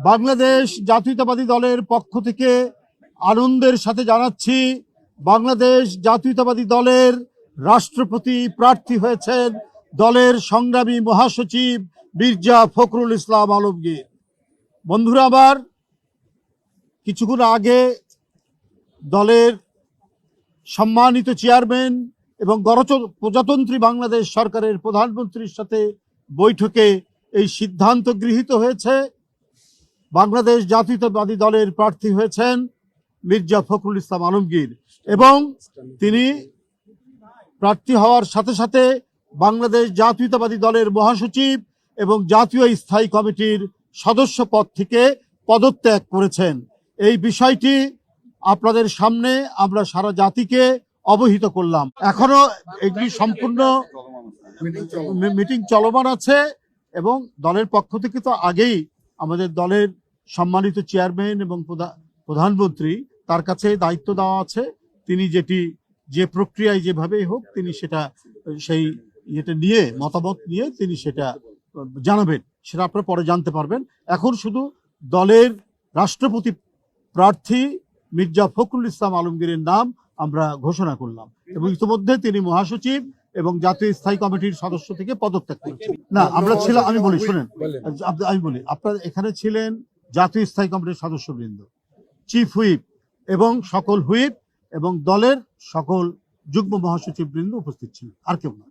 বাংলাদেশ জাতীয়তাবাদী দলের পক্ষ থেকে আনন্দের সাথে জানাচ্ছি, বাংলাদেশ জাতীয়তাবাদী দলের রাষ্ট্রপতি প্রার্থী হয়েছেন দলের সংগ্রামী মহাসচিব মির্জা ফখরুল ইসলাম আলমগীর। বন্ধুরা আমার, কিছুক্ষণ আগে দলের সম্মানিত চেয়ারম্যান এবং গণপ্রজাতন্ত্রী বাংলাদেশ সরকারের প্রধানমন্ত্রীর সাথে বৈঠকে এই সিদ্ধান্ত গৃহীত হয়েছে, বাংলাদেশ জাতীয়তাবাদী দলের প্রার্থী হয়েছেন মির্জা ফখরুল ইসলাম আলমগীর এবং তিনি প্রার্থী হওয়ার সাথে সাথে বাংলাদেশ জাতীয়তাবাদী দলের মহাসচিব এবং জাতীয় স্থায়ী কমিটির সদস্য পদ থেকে পদত্যাগ করেছেন। এই বিষয়টি আপনাদের সামনে আমরা সারা জাতিকে অবহিত করলাম। এখনো এগুলি সম্পূর্ণ মিটিং চলমান আছে এবং দলের পক্ষ থেকে তো আগেই আমাদের দলের সম্মানিত চেয়ারম্যান এবং প্রধানমন্ত্রী তার কাছে দায়িত্ব দেওয়া আছে, তিনি যে প্রক্রিয়ায় যেভাবেই হোক তিনি সেই নিয়ে মতামত নিয়ে তিনি সেটা জানাবেন, সেটা আপনারা পরে জানতে পারবেন। এখন শুধু দলের রাষ্ট্রপতি প্রার্থী মির্জা ফখরুল ইসলাম আলমগীরের নাম আমরা ঘোষণা করলাম এবং ইতিমধ্যে তিনি মহাসচিব এবং জাতীয় স্থায়ী কমিটির সদস্য থেকে পদত্যাগ করেছেন। না, আমরা ছিলাম, আমি বলি শুনেন, আমি বলি, আপনারা এখানে ছিলেন জাতীয় স্থায়ী কমিটির সদস্যবৃন্দ, চিফ হুইপ এবং সকল হুইপ এবং দলের সকল যুগ্ম মহাসচিব বৃন্দ উপস্থিত ছিলেন, আর কেউ না।